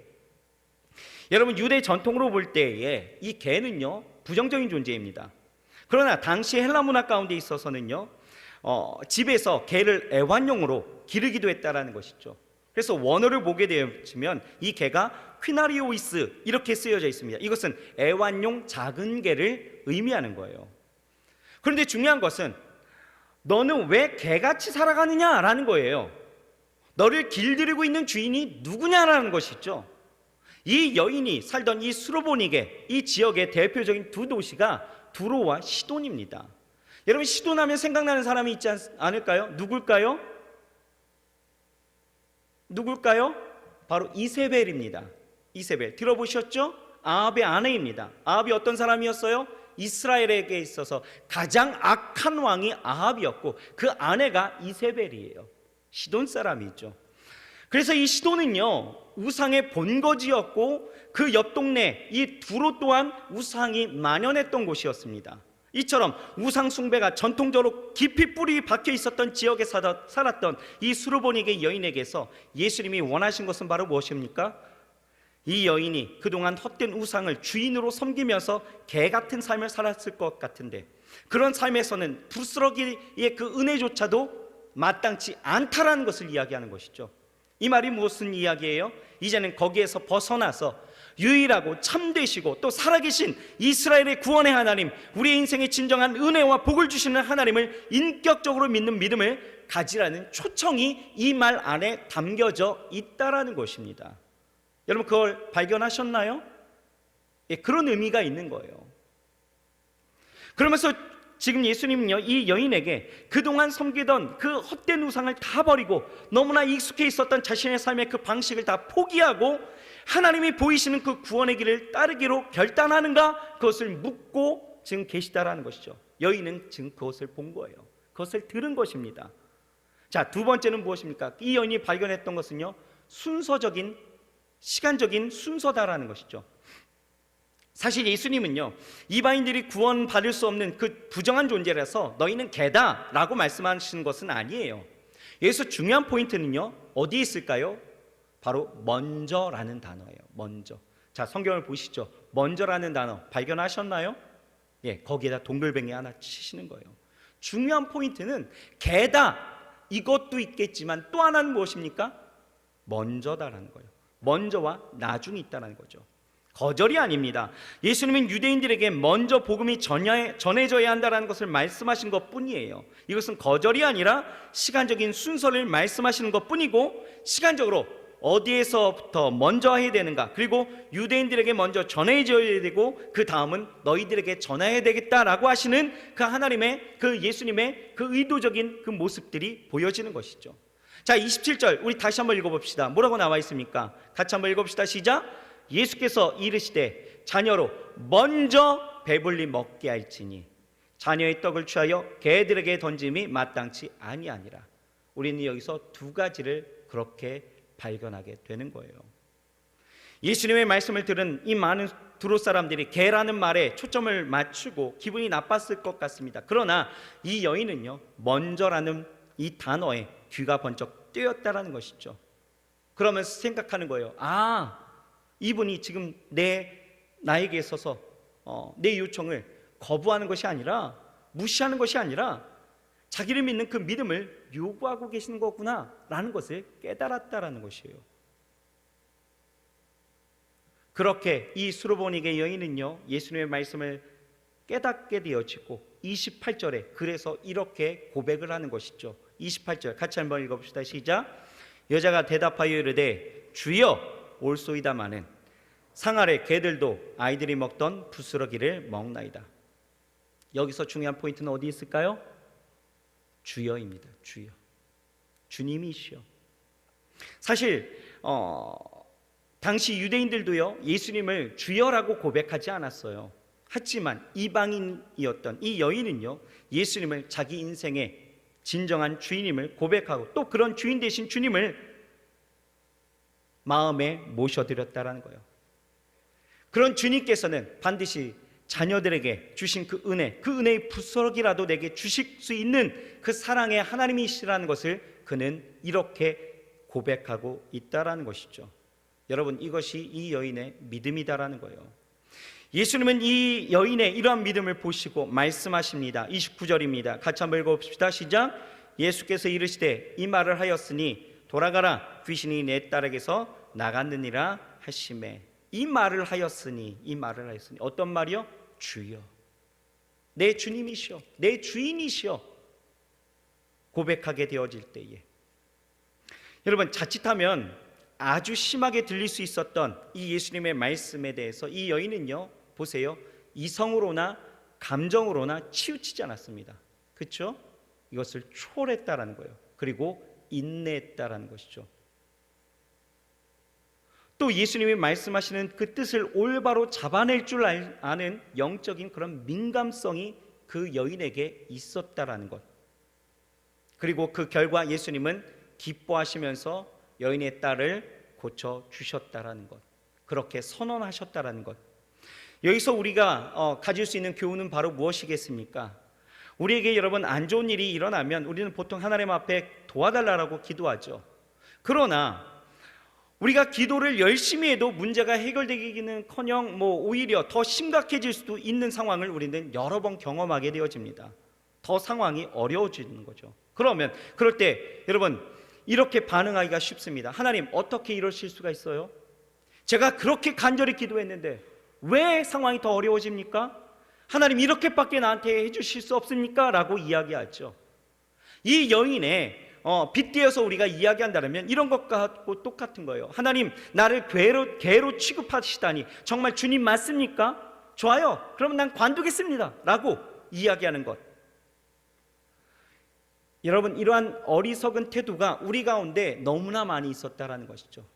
여러분, 유대 전통으로 볼 때에 이 개는요 부정적인 존재입니다. 그러나 당시 헬라 문화 가운데 있어서는요 집에서 개를 애완용으로 기르기도 했다라는 것이죠. 그래서 원어를 보게 되면 이 개가 퀴나리오이스 이렇게 쓰여져 있습니다. 이것은 애완용 작은 개를 의미하는 거예요. 그런데 중요한 것은 너는 왜 개같이 살아가느냐라는 거예요. 너를 길들이고 있는 주인이 누구냐라는 것이죠. 이 여인이 살던 이 수로보니게, 이 지역의 대표적인 두 도시가 두로와 시돈입니다. 여러분, 시돈하면 생각나는 사람이 있지 않을까요? 누굴까요? 바로 이세벨입니다. 이세벨 들어보셨죠? 아합의 아내입니다. 아합이 어떤 사람이었어요? 이스라엘에게 있어서 가장 악한 왕이 아합이었고 그 아내가 이세벨이에요. 시돈 사람이죠. 그래서 이 시돈은요 우상의 본거지였고 그 옆 동네 이 두로 또한 우상이 만연했던 곳이었습니다. 이처럼 우상 숭배가 전통적으로 깊이 뿌리 박혀 있었던 지역에 살았던 이 수르보니게 여인에게서 예수님이 원하신 것은 바로 무엇입니까? 이 여인이 그동안 헛된 우상을 주인으로 섬기면서 개 같은 삶을 살았을 것 같은데 그런 삶에서는 부스러기의 그 은혜조차도 마땅치 않다라는 것을 이야기하는 것이죠. 이 말이 무슨 이야기예요? 이제는 거기에서 벗어나서 유일하고 참되시고 또 살아계신 이스라엘의 구원의 하나님, 우리의 인생에 진정한 은혜와 복을 주시는 하나님을 인격적으로 믿는 믿음을 가지라는 초청이 이 말 안에 담겨져 있다라는 것입니다. 여러분, 그걸 발견하셨나요? 예, 그런 의미가 있는 거예요. 그러면서 지금 예수님은요 이 여인에게 그동안 섬기던 그 헛된 우상을 다 버리고 너무나 익숙해 있었던 자신의 삶의 그 방식을 다 포기하고 하나님이 보이시는 그 구원의 길을 따르기로 결단하는가, 그것을 묻고 지금 계시다라는 것이죠. 여인은 지금 그것을 본 거예요. 그것을 들은 것입니다. 자, 두 번째는 무엇입니까? 이 여인이 발견했던 것은요 순서적인, 시간적인 순서다라는 것이죠. 사실 예수님은요 이방인들이 구원받을 수 없는 그 부정한 존재라서 너희는 개다라고 말씀하시는 것은 아니에요. 여기서 중요한 포인트는요 어디에 있을까요? 바로 먼저라는 단어예요. 먼저. 자, 성경을 보시죠. 먼저라는 단어 발견하셨나요? 예, 거기에다 동글뱅이 하나 치시는 거예요. 중요한 포인트는 개다 이것도 있겠지만 또 하나는 무엇입니까? 먼저다라는 거예요. 먼저와 나중이 있다는 거죠. 거절이 아닙니다. 예수님은 유대인들에게 먼저 복음이 전해져야 한다는 것을 말씀하신 것뿐이에요. 이것은 거절이 아니라 시간적인 순서를 말씀하시는 것뿐이고, 시간적으로 어디에서부터 먼저 해야 되는가, 그리고 유대인들에게 먼저 전해져야 되고 그 다음은 너희들에게 전해야 되겠다라고 하시는 그 하나님의, 그 예수님의 그 의도적인 그 모습들이 보여지는 것이죠. 자, 27절 우리 다시 한번 읽어봅시다. 뭐라고 나와 있습니까? 같이 한번 읽어봅시다. 시작. 예수께서 이르시되 자녀로 먼저 배불리 먹게 할지니 자녀의 떡을 취하여 개들에게 던짐이 마땅치 아니하니라. 우리는 여기서 두 가지를 그렇게 발견하게 되는 거예요. 예수님의 말씀을 들은 이 많은 두로 사람들이 개라는 말에 초점을 맞추고 기분이 나빴을 것 같습니다. 그러나 이 여인은요 먼저라는 이 단어에 귀가 번쩍 뜨였다라는 것이죠. 그러면서 생각하는 거예요. 아, 이분이 지금 나에게 있어서 내 요청을 거부하는 것이 아니라, 무시하는 것이 아니라 자기를 믿는 그 믿음을 요구하고 계시는 거구나 라는 것을 깨달았다라는 것이에요. 그렇게 이 수르보니게 여인은요 예수님의 말씀을 깨닫게 되어지고 28절에 그래서 이렇게 고백을 하는 것이죠. 28절 같이 한번 읽어봅시다. 시작. 여자가 대답하여 이르되 주여 올소이다마는 상 아래 개들도 아이들이 먹던 부스러기를 먹나이다. 여기서 중요한 포인트는 어디 있을까요? 주여입니다. 주여. 주님이시여. 사실 당시 유대인들도요 예수님을 주여라고 고백하지 않았어요. 하지만 이방인이었던 이 여인은요 예수님을 자기 인생의 진정한 주인임을 고백하고 또 그런 주인 되신 주님을 마음에 모셔드렸다라는 거예요. 그런 주님께서는 반드시 자녀들에게 주신 그 은혜, 그 은혜의 부스러기라도 내게 주실 수 있는 그 사랑의 하나님이시라는 것을 그는 이렇게 고백하고 있다라는 것이죠. 여러분, 이것이 이 여인의 믿음이다라는 거예요. 예수님은 이 여인의 이러한 믿음을 보시고 말씀하십니다. 29절입니다. 같이 한번 읽어봅시다. 시작. 예수께서 이르시되 이 말을 하였으니 돌아가라, 귀신이 내 딸에게서 나갔느니라 하심에 이 말을 하였으니 어떤 말이요? 주여, 내 주님이시여, 내 주인이시여 고백하게 되어질 때에, 여러분 자칫하면 아주 심하게 들릴 수 있었던 이 예수님의 말씀에 대해서 이 여인은요, 보세요, 이성으로나 감정으로나 치우치지 않았습니다. 그렇죠? 이것을 초월했다라는 거예요. 그리고 인내했다라는 것이죠. 또 예수님이 말씀하시는 그 뜻을 올바로 잡아낼 줄 아는 영적인 그런 민감성이 그 여인에게 있었다라는 것. 그리고 그 결과 예수님은 기뻐하시면서 여인의 딸을 고쳐주셨다라는 것, 그렇게 선언하셨다라는 것. 여기서 우리가 가질 수 있는 교훈은 바로 무엇이겠습니까? 우리에게 여러분 안 좋은 일이 일어나면 우리는 보통 하나님 앞에 도와달라고 기도하죠. 그러나 우리가 기도를 열심히 해도 문제가 해결되기는커녕 오히려 더 심각해질 수도 있는 상황을 우리는 여러 번 경험하게 되어집니다. 더 상황이 어려워지는 거죠. 그럴 때 여러분 이렇게 반응하기가 쉽습니다. 하나님, 어떻게 이러실 수가 있어요? 제가 그렇게 간절히 기도했는데 왜 상황이 더 어려워집니까? 하나님, 이렇게밖에 나한테 해주실 수 없습니까? 라고 이야기하죠. 이 여인의 빗대어서 우리가 이야기한다면 이런 것과 똑같은 거예요. 하나님, 나를 개로 취급하시다니 정말 주님 맞습니까? 좋아요, 그러면 난 관두겠습니다 라고 이야기하는 것. 여러분, 이러한 어리석은 태도가 우리 가운데 너무나 많이 있었다라는 것이죠.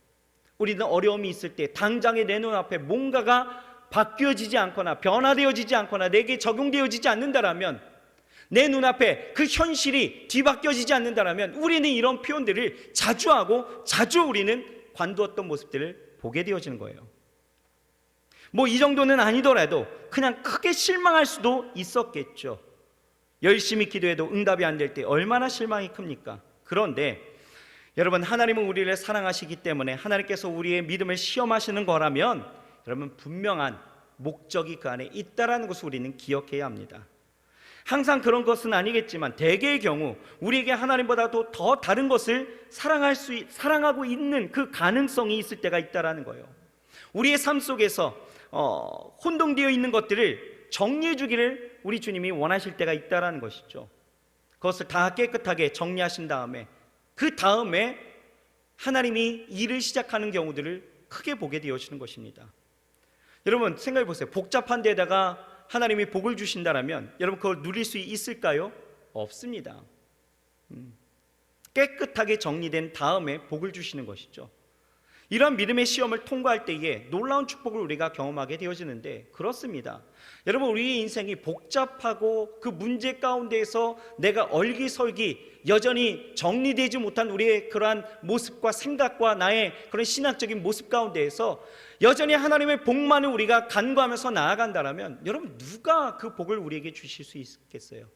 우리는 어려움이 있을 때 당장에 내 눈앞에 뭔가가 바뀌어지지 않거나 변화되어지지 않거나 내게 적용되어지지 않는다라면, 내 눈앞에 그 현실이 뒤바뀌어지지 않는다라면 우리는 이런 표현들을 자주 하고 자주 우리는 관두었던 모습들을 보게 되어지는 거예요. 이 정도는 아니더라도 그냥 크게 실망할 수도 있었겠죠. 열심히 기도해도 응답이 안 될 때 얼마나 실망이 큽니까? 그런데 여러분, 하나님은 우리를 사랑하시기 때문에 하나님께서 우리의 믿음을 시험하시는 거라면 여러분 분명한 목적이 그 안에 있다라는 것을 우리는 기억해야 합니다. 항상 그런 것은 아니겠지만 대개의 경우 우리에게 하나님보다도 더 다른 것을 사랑하고 있는 그 가능성이 있을 때가 있다라는 거예요. 우리의 삶 속에서 혼동되어 있는 것들을 정리해 주기를 우리 주님이 원하실 때가 있다라는 것이죠. 그것을 다 깨끗하게 정리하신 다음에 그 다음에 하나님이 일을 시작하는 경우들을 크게 보게 되어지는 것입니다. 여러분 생각해 보세요. 복잡한 데다가 하나님이 복을 주신다면 여러분 그걸 누릴 수 있을까요? 없습니다. 깨끗하게 정리된 다음에 복을 주시는 것이죠. 이런 믿음의 시험을 통과할 때에 놀라운 축복을 우리가 경험하게 되어지는데, 그렇습니다. 여러분, 우리의 인생이 복잡하고 그 문제 가운데에서 내가 얼기설기 여전히 정리되지 못한 우리의 그러한 모습과 생각과 나의 그런 신학적인 모습 가운데에서 여전히 하나님의 복만을 우리가 간구하면서 나아간다면 여러분, 누가 그 복을 우리에게 주실 수 있겠어요?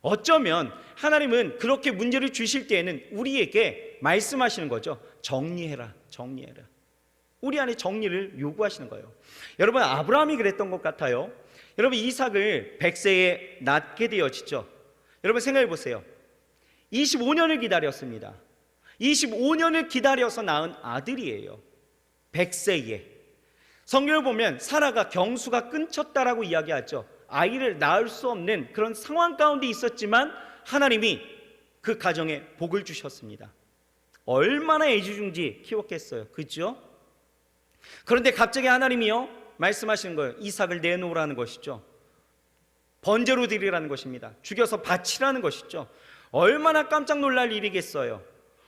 어쩌면 하나님은 그렇게 문제를 주실 때에는 우리에게 말씀하시는 거죠. 정리해라. 우리 안에 정리를 요구하시는 거예요. 여러분, 아브라함이 그랬던 것 같아요. 여러분, 이삭을 100세에 낳게 되어지죠. 여러분 생각해 보세요. 25년을 기다렸습니다. 25년을 기다려서 낳은 아들이에요. 100세에. 성경을 보면 사라가 경수가 끊쳤다라고 이야기하죠. 아이를 낳을 수 없는 그런 상황 가운데 있었지만 하나님이 그 가정에 복을 주셨습니다. 얼마나 애지중지 키웠겠어요. 그렇죠? 그런데 갑자기 하나님이요 말씀하시는 거예요. 이삭을 내놓으라는 것이죠. 번제로 드리라는 것입니다. 죽여서 바치라는 것이죠. 얼마나 깜짝 놀랄 일이겠어요.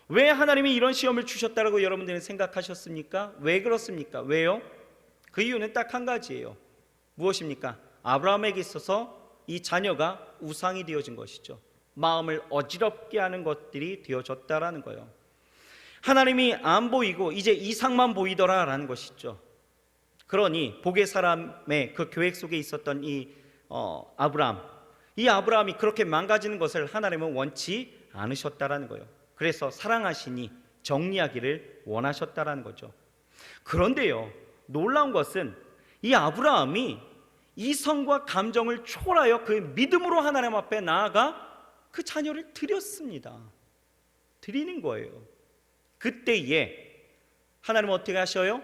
왜 하나님이 이런 시험을 주셨다고 여러분들은 생각하셨습니까? 왜 그렇습니까? 왜요? 그 이유는 딱 한 가지예요. 무엇입니까? 아브라함에게 있어서 이 자녀가 우상이 되어진 것이죠. 마음을 어지럽게 하는 것들이 되어졌다라는 거예요. 하나님이 안 보이고 이제 이삭만 보이더라라는 것이죠. 그러니 복의 사람의 그 계획 속에 있었던 이 아브라함이 그렇게 망가지는 것을 하나님은 원치 않으셨다라는 거예요. 그래서 사랑하시니 정리하기를 원하셨다라는 거죠. 그런데요, 놀라운 것은 이 아브라함이 이성과 감정을 초월하여 그 믿음으로 하나님 앞에 나아가 그 자녀를 드렸습니다. 드리는 거예요. 그때에 하나님은 어떻게 하셔요?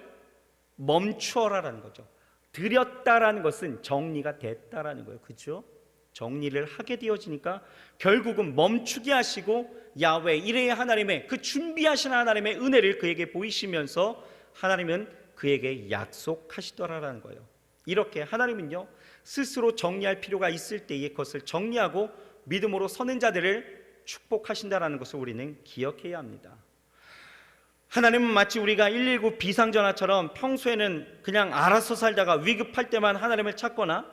멈추어라라는 거죠. 드렸다라는 것은 정리가 됐다라는 거예요. 그렇죠? 정리를 하게 되어지니까 결국은 멈추게 하시고 야훼 이레의 하나님의 그 준비하신 하나님의 은혜를 그에게 보이시면서 하나님은 그에게 약속하시더라라는 거예요. 이렇게 하나님은요 스스로 정리할 필요가 있을 때에 그것을 정리하고 믿음으로 서는 자들을 축복하신다라는 것을 우리는 기억해야 합니다. 하나님은 마치 우리가 119 비상전화처럼 평소에는 그냥 알아서 살다가 위급할 때만 하나님을 찾거나,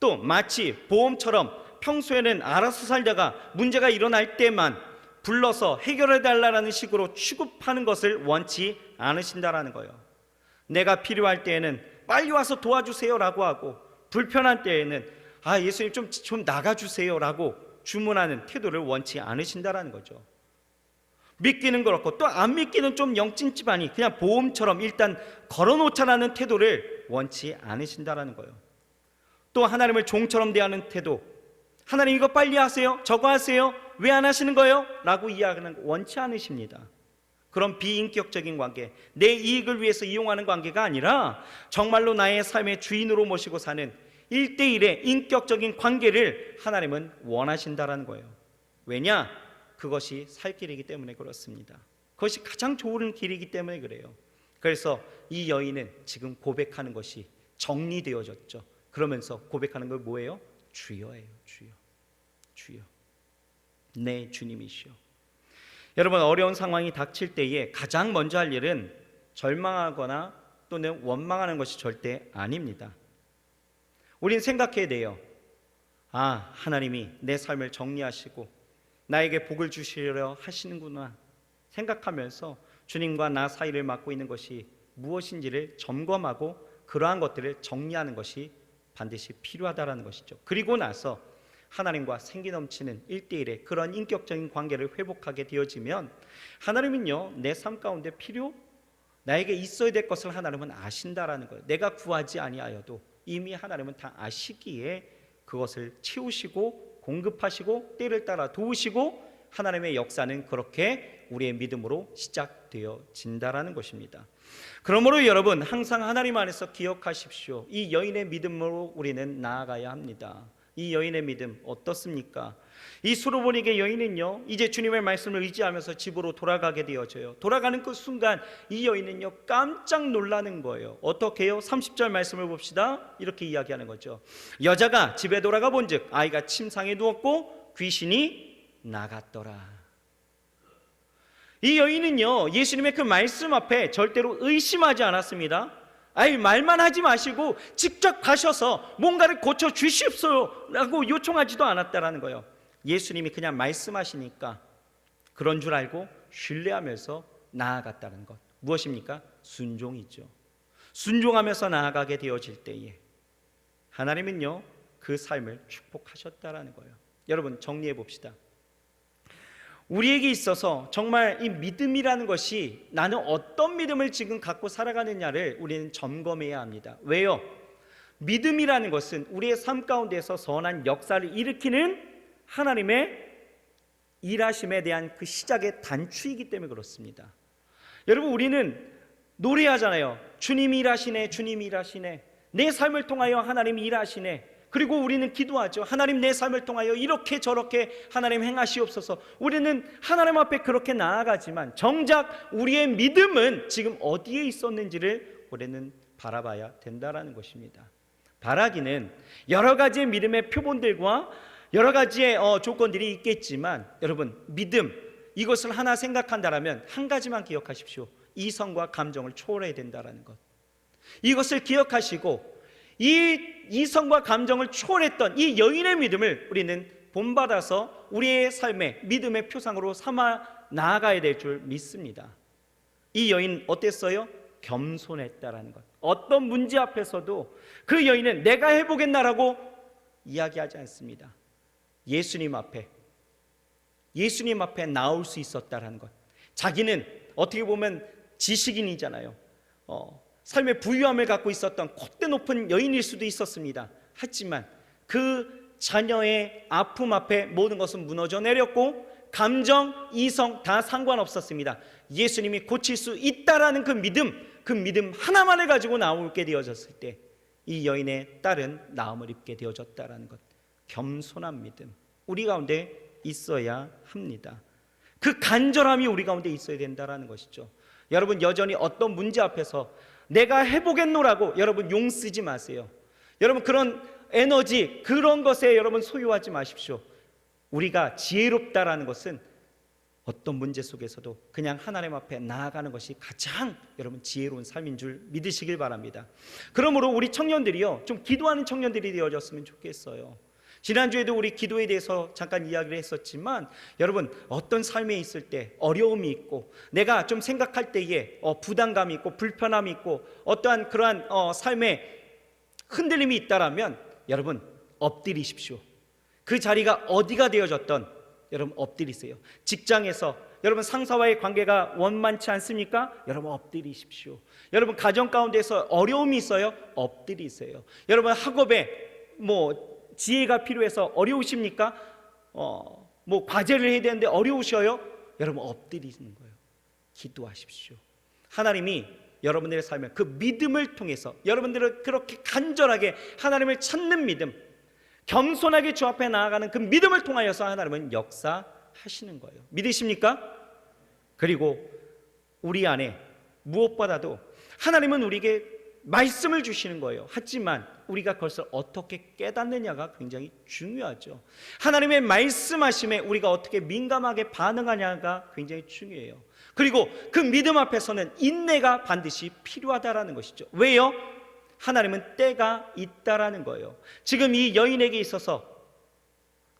또 마치 보험처럼 평소에는 알아서 살다가 문제가 일어날 때만 불러서 해결해 달라는 식으로 취급하는 것을 원치 않으신다라는 거예요. 내가 필요할 때에는 빨리 와서 도와주세요라고 하고, 불편한 때에는 예수님 좀 나가주세요라고 주문하는 태도를 원치 않으신다라는 거죠. 믿기는 그렇고 또 안 믿기는 좀 영찜집하니 그냥 보험처럼 일단 걸어놓자라는 태도를 원치 않으신다라는 거예요. 또 하나님을 종처럼 대하는 태도, 하나님 이거 빨리 하세요, 저거 하세요, 왜 안 하시는 거예요? 라고 이야기하는 거 원치 않으십니다. 그런 비인격적인 관계, 내 이익을 위해서 이용하는 관계가 아니라 정말로 나의 삶의 주인으로 모시고 사는 1대1의 인격적인 관계를 하나님은 원하신다라는 거예요. 왜냐? 그것이 살 길이기 때문에 그렇습니다. 그것이 가장 좋은 길이기 때문에 그래요. 그래서 이 여인은 지금 고백하는 것이 정리되어졌죠. 그러면서 고백하는 건 뭐예요? 주여예요. 주여, 주여, 내 주님이시여. 여러분, 어려운 상황이 닥칠 때에 가장 먼저 할 일은 절망하거나 또는 원망하는 것이 절대 아닙니다. 우린 생각해야 돼요. 하나님이 내 삶을 정리하시고 나에게 복을 주시려 하시는구나 생각하면서 주님과 나 사이를 맡고 있는 것이 무엇인지를 점검하고 그러한 것들을 정리하는 것이 반드시 필요하다는 것이죠. 그리고 나서 하나님과 생기 넘치는 1대1의 그런 인격적인 관계를 회복하게 되어지면 하나님은요 내 삶 가운데 나에게 있어야 될 것을 하나님은 아신다라는 거예요. 내가 구하지 아니하여도 이미 하나님은 다 아시기에 그것을 채우시고 공급하시고 때를 따라 도우시고 하나님의 역사는 그렇게 우리의 믿음으로 시작되어진다라는 것입니다. 그러므로 여러분 항상 하나님 안에서 기억하십시오. 이 여인의 믿음으로 우리는 나아가야 합니다. 이 여인의 믿음 어떻습니까? 이 수로보니게 여인은요 이제 주님의 말씀을 의지하면서 집으로 돌아가게 되어져요. 돌아가는 그 순간 이 여인은요 깜짝 놀라는 거예요. 어떻게 해요? 30절 말씀을 봅시다. 이렇게 이야기하는 거죠. 여자가 집에 돌아가 본즉 아이가 침상에 누웠고 귀신이 나갔더라. 이 여인은요 예수님의 그 말씀 앞에 절대로 의심하지 않았습니다. 말만 하지 마시고 직접 가셔서 뭔가를 고쳐 주십시오 라고 요청하지도 않았다라는 거예요. 예수님이 그냥 말씀하시니까 그런 줄 알고 신뢰하면서 나아갔다는 것, 무엇입니까? 순종이죠. 순종하면서 나아가게 되어질 때에 하나님은요 그 삶을 축복하셨다라는 거예요. 여러분 정리해 봅시다. 우리에게 있어서 정말 이 믿음이라는 것이 나는 어떤 믿음을 지금 갖고 살아가느냐를 우리는 점검해야 합니다. 왜요? 믿음이라는 것은 우리의 삶 가운데서 선한 역사를 일으키는 하나님의 일하심에 대한 그 시작의 단추이기 때문에 그렇습니다. 여러분 우리는 노래하잖아요. 주님이 일하시네, 주님이 일하시네, 내 삶을 통하여 하나님이 일하시네. 그리고 우리는 기도하죠. 하나님 내 삶을 통하여 이렇게 저렇게 하나님 행하시옵소서. 우리는 하나님 앞에 그렇게 나아가지만 정작 우리의 믿음은 지금 어디에 있었는지를 우리는 바라봐야 된다라는 것입니다. 바라기는 여러 가지의 믿음의 표본들과 여러 가지의 조건들이 있겠지만 여러분 믿음 이것을 하나 생각한다라면 한 가지만 기억하십시오. 이성과 감정을 초월해야 된다라는 것. 이것을 기억하시고 이 이성과 감정을 초월했던 이 여인의 믿음을 우리는 본받아서 우리의 삶의 믿음의 표상으로 삼아 나아가야 될 줄 믿습니다. 이 여인 어땠어요? 겸손했다라는 것. 어떤 문제 앞에서도 그 여인은 내가 해보겠나라고 이야기하지 않습니다. 예수님 앞에 나올 수 있었다라는 것. 자기는 어떻게 보면 지식인이잖아요. 삶의 부유함을 갖고 있었던 콧대 높은 여인일 수도 있었습니다. 하지만 그 자녀의 아픔 앞에 모든 것은 무너져 내렸고 감정, 이성 다 상관없었습니다. 예수님이 고칠 수 있다라는 그 믿음, 그 믿음 하나만을 가지고 나오게 되어졌을 때 이 여인의 딸은 나음을 입게 되어졌다라는 것, 겸손한 믿음 우리 가운데 있어야 합니다. 그 간절함이 우리 가운데 있어야 된다라는 것이죠. 여러분, 여전히 어떤 문제 앞에서 내가 해보겠노라고 여러분 용 쓰지 마세요. 여러분, 그런 에너지, 그런 것에 여러분 소유하지 마십시오. 우리가 지혜롭다라는 것은 어떤 문제 속에서도 그냥 하나님 앞에 나아가는 것이 가장 여러분 지혜로운 삶인 줄 믿으시길 바랍니다. 그러므로 우리 청년들이요, 좀 기도하는 청년들이 되어졌으면 좋겠어요. 지난주에도 우리 기도에 대해서 잠깐 이야기를 했었지만, 여러분 어떤 삶에 있을 때 어려움이 있고 내가 좀 생각할 때에 부담감이 있고 불편함이 있고 어떠한 그러한 삶에 흔들림이 있다라면 여러분 엎드리십시오. 그 자리가 어디가 되어졌던 여러분 엎드리세요. 직장에서 여러분 상사와의 관계가 원만치 않습니까? 여러분 엎드리십시오. 여러분 가정 가운데서 어려움이 있어요? 엎드리세요. 여러분 학업에 지혜가 필요해서 어려우십니까? 과제를 해야 되는데 어려우셔요? 여러분 엎드리는 거예요. 기도하십시오. 하나님이 여러분들의 삶에 그 믿음을 통해서 여러분들을 그렇게 간절하게 하나님을 찾는 믿음, 겸손하게 주 앞에 나아가는 그 믿음을 통하여서 하나님은 역사하시는 거예요. 믿으십니까? 그리고 우리 안에 무엇보다도 하나님은 우리에게 말씀을 주시는 거예요. 하지만 우리가 그것을 어떻게 깨닫느냐가 굉장히 중요하죠. 하나님의 말씀하심에 우리가 어떻게 민감하게 반응하냐가 굉장히 중요해요. 그리고 그 믿음 앞에서는 인내가 반드시 필요하다라는 것이죠. 왜요? 하나님은 때가 있다라는 거예요. 지금 이 여인에게 있어서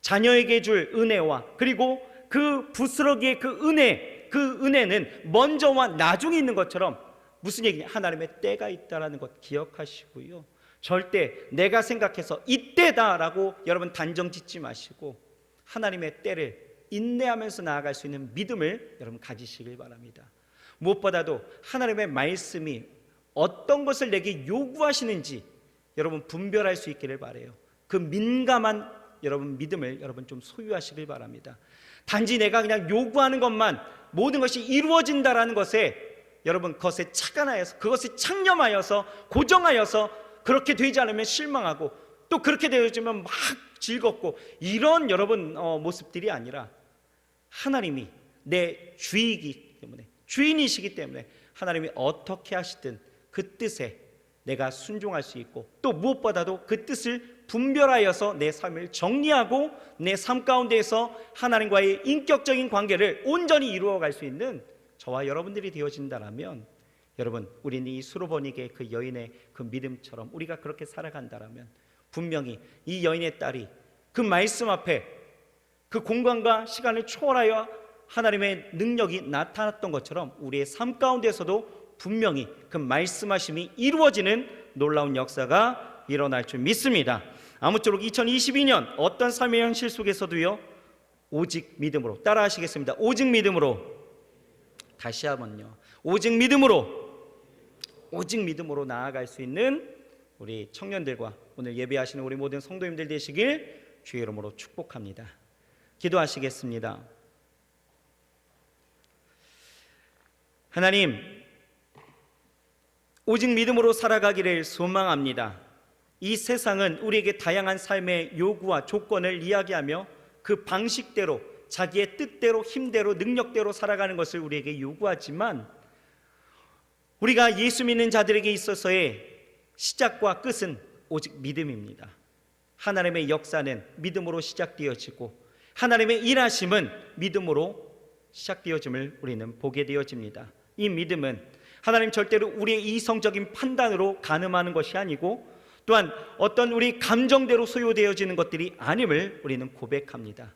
자녀에게 줄 은혜와 그리고 그 부스러기의 그 은혜는 먼저와 나중에 있는 것처럼 무슨 얘기냐? 하나님의 때가 있다라는 것 기억하시고요. 절대 내가 생각해서 이때다라고 여러분 단정 짓지 마시고 하나님의 때를 인내하면서 나아갈 수 있는 믿음을 여러분 가지시길 바랍니다. 무엇보다도 하나님의 말씀이 어떤 것을 내게 요구하시는지 여러분 분별할 수 있기를 바라요. 그 민감한 여러분 믿음을 여러분 좀 소유하시길 바랍니다. 단지 내가 그냥 요구하는 것만 모든 것이 이루어진다라는 것에 여러분 그것에 착안하여서 그것에 창념하여서 고정하여서 그렇게 되지 않으면 실망하고 또 그렇게 되어지면 막 즐겁고 이런 여러분 모습들이 아니라 하나님이 내 주이기 때문에 주인이시기 때문에 하나님이 어떻게 하시든 그 뜻에 내가 순종할 수 있고 또 무엇보다도 그 뜻을 분별하여서 내 삶을 정리하고 내 삶 가운데에서 하나님과의 인격적인 관계를 온전히 이루어갈 수 있는 저와 여러분들이 되어진다라면 여러분 우리는 이 수로보니게 그 여인의 그 믿음처럼 우리가 그렇게 살아간다라면 분명히 이 여인의 딸이 그 말씀 앞에 그 공간과 시간을 초월하여 하나님의 능력이 나타났던 것처럼 우리의 삶 가운데서도 분명히 그 말씀하심이 이루어지는 놀라운 역사가 일어날 줄 믿습니다. 아무쪼록 2022년 어떤 삶의 현실 속에서도요 오직 믿음으로 따라하시겠습니다. 오직 믿음으로, 다시 한번요, 오직 믿음으로 나아갈 수 있는 우리 청년들과 오늘 예배하시는 우리 모든 성도님들 되시길 주의 이름으로 축복합니다. 기도하시겠습니다. 하나님, 오직 믿음으로 살아가기를 소망합니다. 이 세상은 우리에게 다양한 삶의 요구와 조건을 이야기하며 그 방식대로 자기의 뜻대로 힘대로 능력대로 살아가는 것을 우리에게 요구하지만 우리가 예수 믿는 자들에게 있어서의 시작과 끝은 오직 믿음입니다. 하나님의 역사는 믿음으로 시작되어지고 하나님의 일하심은 믿음으로 시작되어짐을 우리는 보게 되어집니다. 이 믿음은 하나님 절대로 우리의 이성적인 판단으로 가늠하는 것이 아니고 또한 어떤 우리 감정대로 소요되어지는 것들이 아님을 우리는 고백합니다.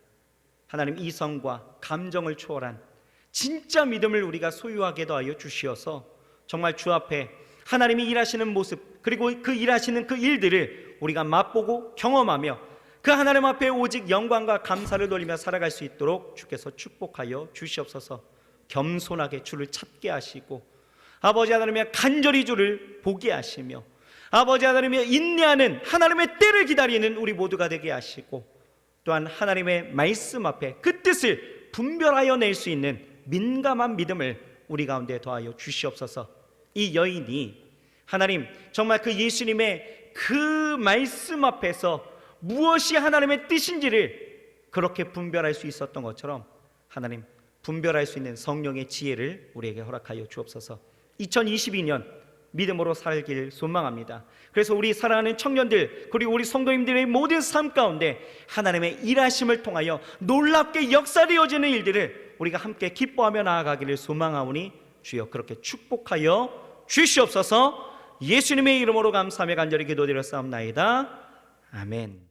하나님 이성과 감정을 초월한 진짜 믿음을 우리가 소유하게 하여 주시어서 정말 주 앞에 하나님이 일하시는 모습 그리고 그 일하시는 그 일들을 우리가 맛보고 경험하며 그 하나님 앞에 오직 영광과 감사를 돌리며 살아갈 수 있도록 주께서 축복하여 주시옵소서. 겸손하게 주를 찾게 하시고 아버지 하나님의 간절히 주를 보게 하시며 아버지 하나님의 인내하는 하나님의 때를 기다리는 우리 모두가 되게 하시고 또한 하나님의 말씀 앞에 그 뜻을 분별하여 낼 수 있는 민감한 믿음을 우리 가운데 더하여 주시옵소서. 이 여인이 하나님 정말 그 예수님의 그 말씀 앞에서 무엇이 하나님의 뜻인지를 그렇게 분별할 수 있었던 것처럼 하나님 분별할 수 있는 성령의 지혜를 우리에게 허락하여 주옵소서. 2022년 믿음으로 살길 소망합니다. 그래서 우리 사랑하는 청년들 그리고 우리 성도님들의 모든 삶 가운데 하나님의 일하심을 통하여 놀랍게 역사되어지는 일들을 우리가 함께 기뻐하며 나아가기를 소망하오니 주여 그렇게 축복하여 주시옵소서. 예수님의 이름으로 감사하며 간절히 기도드렸사옵나이다. 아멘.